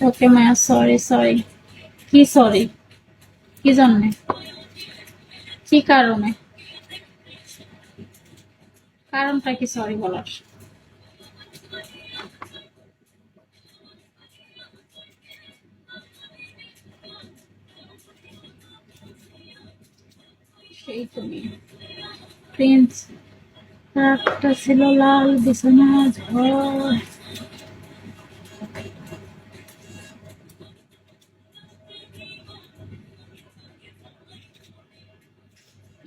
ওকে মায়া, sorry sorry. কি sorry? কি জন্যে? কি কারণে? কারণটা কি সরি বলার? সেই তুমি প্রিন্স, একটা ছিল লাল বিছানা ঝড়।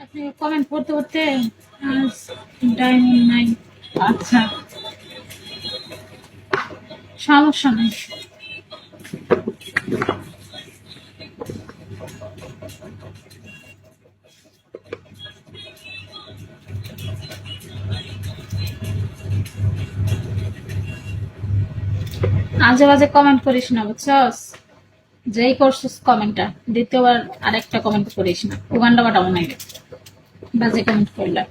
আপনি কমেন্ট পড়তে পড়তে আজ ডায়মন্ড নাই। আচ্ছা, সমস্যা নেই। আজে বাজে কমেন্ট করিস না, বুঝছস? যেই করছিস কমেন্টটা, দ্বিতীয়বার আরেকটা কমেন্ট করিস না। উগান্ডা বাটা মনে হয় বাজে কমেন্ট করলে।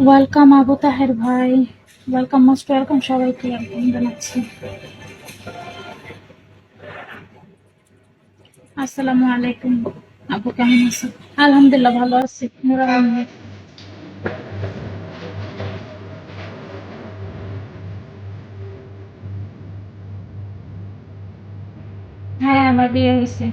ওয়েলকাম আবু তাহের ভাই, ওয়েলকাম, মোস্ট ওয়েলকাম, সবাইকে ওয়েলকাম জানাচ্ছি। আসসালামু আলাইকুম। আপু কেমন আছো? আলহামদুলিল্লাহ ভালো আছি, নুরা আহমেদ। হ্যাঁ, আমার বিয়ে হয়েছে।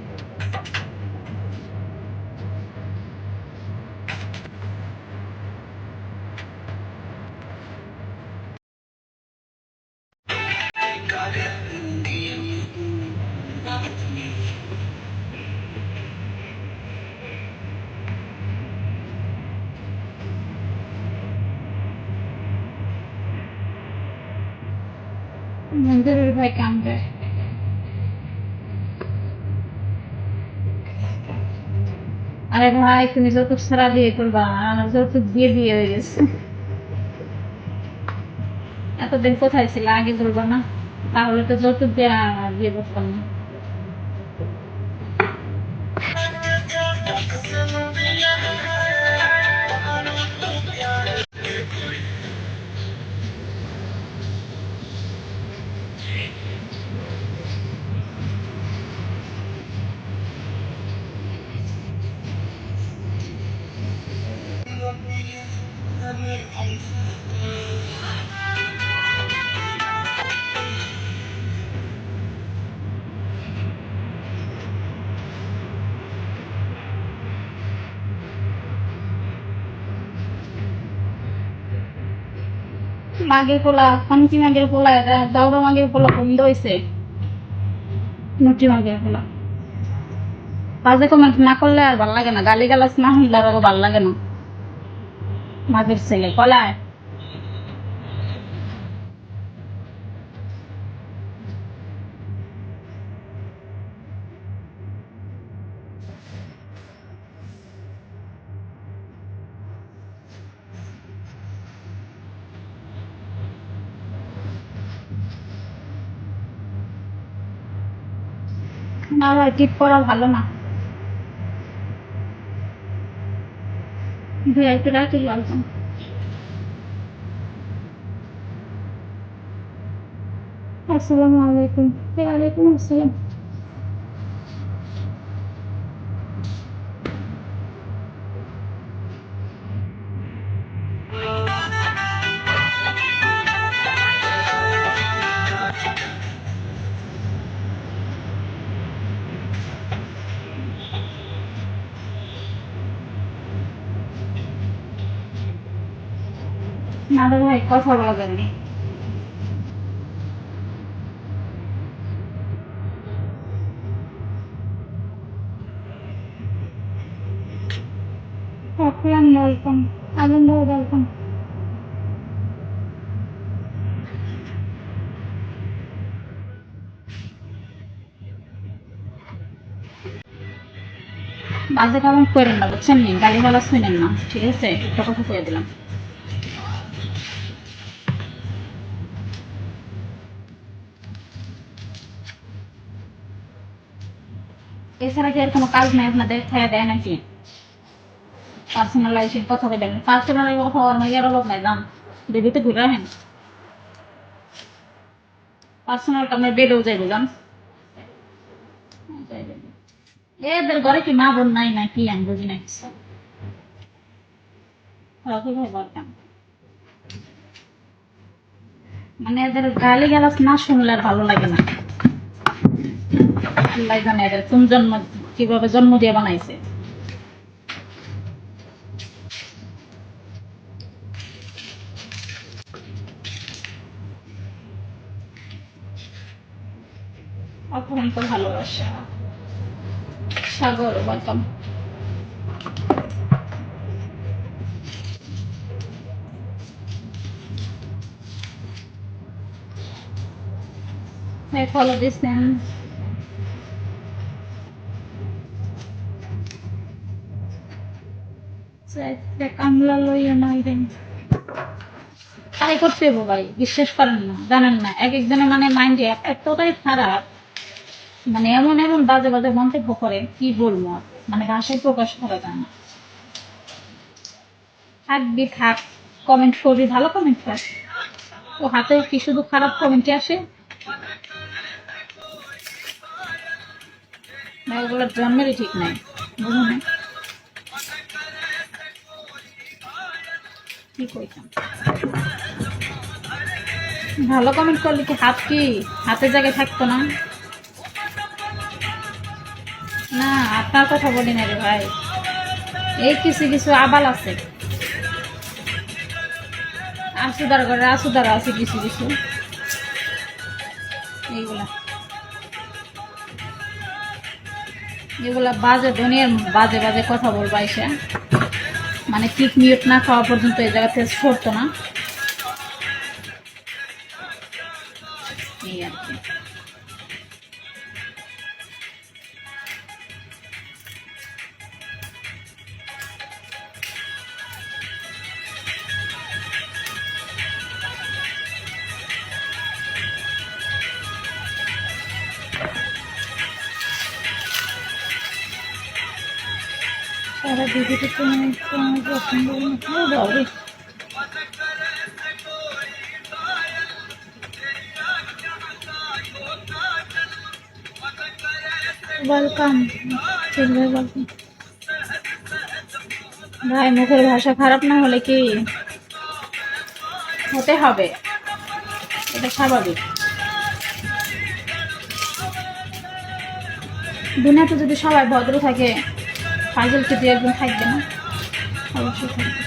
মঞ্জুরুল ভাই কামড়ে। আরে ভাই, তুমি যৌতুক ছাড়া বিয়ে করবা? আমার যৌতুক দিয়ে বিয়ে হয়ে গেছে। এতদিন কোথায় ছিল, আগে বলবো না? তাহলে তো যৌতুক দিয়ে বিয়ে করতাম না। মাগের পোলা, খানকি মাগের পোলা, এটা দাউরা মাগের পোলা বন্ধ হয়েছে। নটি মাগের পোলা বাজে কমেন্ট না করলে আর ভাল লাগে না, গালি গালাজ না শুনলে আর ভাল লাগে না। মাগের ছেলে কলায়। না ভাই, টিপ করা ভালো না। ভিআইপি রাখি লালতাম। আসসালামু আলাইকুম। ওয়ালাইকুম আসসালাম। না রে ভাই, কথা বলা যায়নি। আসসালামু আলাইকুম। আনন্দ ওয়েলকাম। বাজে কমেন্ট করেন না, বুঝছেন নি? গালি গালাজ শুনেন না, ঠিক আছে? একটা কথা কয়ে দিলাম। এছাড়া কি আর কোনো কাজ নাই আপনাদের খেয়ে দেয় নাকি? পার্সোনাল লাইফের কথা বলেন, পার্সোনাল কথা আর মাইয়ার লোক নাই দাম বেবিতে ঘুরে আহেন, পার্সোনাল আপনার বেডেও যাইব যান। এদের ঘরে কি মা বোন নাই নাকি আমি বুঝি না কিছু। মানে এদের গালি গালাজ না শুনলে আর ভালো লাগে না। আল্লাহ জানে এদের কোন জন্ম কিভাবে জন্ম দিয়ে বানাইছে। অপরন্ত ভালোবাসা। সাগর ওয়েলকাম। ফলো দিচ্ছেন। কামলা লইয়া নাই রে তাই করতে হবো ভাই, বিশ্বাস করেন না, জানেন না এক একজনের মানে মাইন্ড এতটাই খারাপ, মানে এমন এমন বাজে বাজে মন্তব্য করে কি বলবো আর, মানে ভাষায় প্রকাশ করা যায় না। থাকবি থাক, কমেন্ট করবি, ভালো কমেন্ট কর, ও হাতে কি শুধু খারাপ কমেন্টে আসে? না ওগুলোর জন্মেরই ঠিক নাই, বুঝুন না কি কইতাম। ভালো কমেন্ট করলে কি হাত কি হাতের জায়গায় থাকতো না? না আপনার কথা বলি না রে ভাই, এই কিছু কিছু আবাল আছে, আসুদার ঘরে আসুদার আছে কিছু কিছু, এইগুলা এগুলা বাজে দুনিয়ার বাজে বাজে কথা বলবা এসে, মানে ঠিক মিউট না খাওয়া পর্যন্ত এই জায়গা থেকে সরতো না, এই আর কি। সারা দিদিকে তুমি পছন্দ হবে। ওয়েলকাম ভাই, মুখের ভাষা খারাপ না হলে কি হতে হবে, এটা স্বাভাবিক। দুনিয়াতে যদি সবাই ভদ্র থাকে, ফাজল কি দিয়ে একজন থাকবে না? অবশ্যই থাকবে।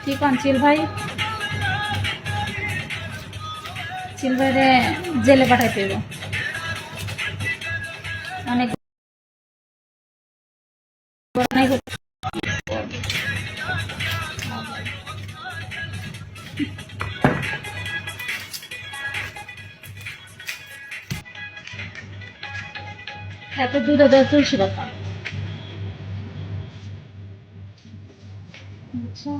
কি কন চিল ভাই, চিল ভাইরে জেলে পাঠাইতে হবে অনেক। এত দুধে দেয় তুলসী পাতা। আচ্ছা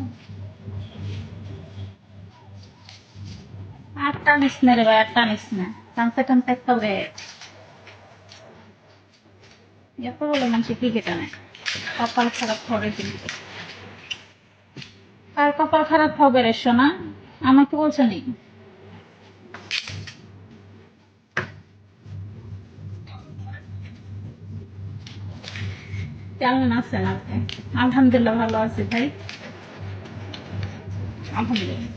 আর টানিস না রে ভাই, আর টানিস না, টানতে টানতে একটা এত বলে মানুষের ক্রিকেট আনে, কপাল খারাপ হবে কিন্তু। কার কপাল খারাপ হবে রে সোনা, আমাকে বলছে নি? কেমন আছেন আপনি? আলহামদুলিল্লাহ ভালো আছি ভাই, আলহামদুলিল্লাহ।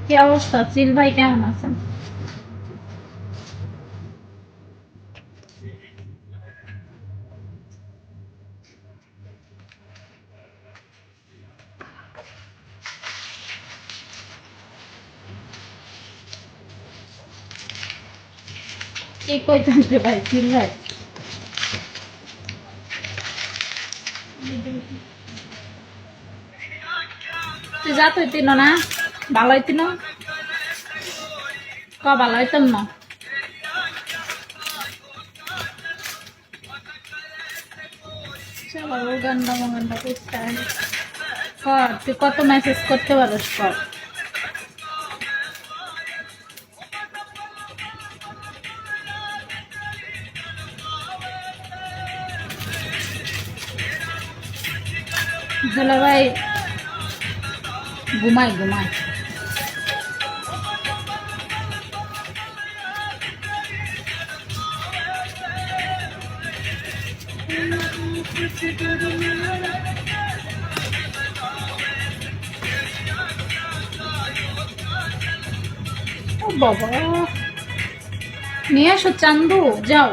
কি অবস্থা চিল ভাই, কেমন আছেন? কি কইতেন রে ভাই চিল ভাই? তুই যা তুই তিন না ভালো হইতিন, ভালো হইতাম না। চলো গান্ডা মাগান্ডা কর, তুই কত মেসেজ করতে পারিস কর। হ্যালো ভাই, ঘুমাই ঘুমাই। ও বাবা, নিয়ে আসো চান্দু, যাও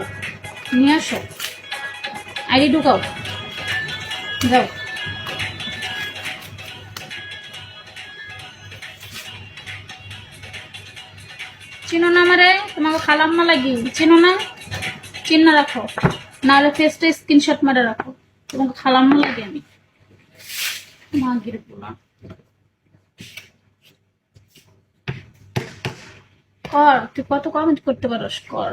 নিয়ে আসো, আইডি ঢুকাও, যাও। চিনো না আমারে? তোমাকে খালাম্মা লাগি, চিনো না? চিহ্ন রাখো, নাহলে ফেসটা স্ক্রিনশট মারে রাখো। তোমাকে খালাম্মা লাগে আমি, মাগির পোলা। কর, তুই কত কমেন্ট করতে পারস কর।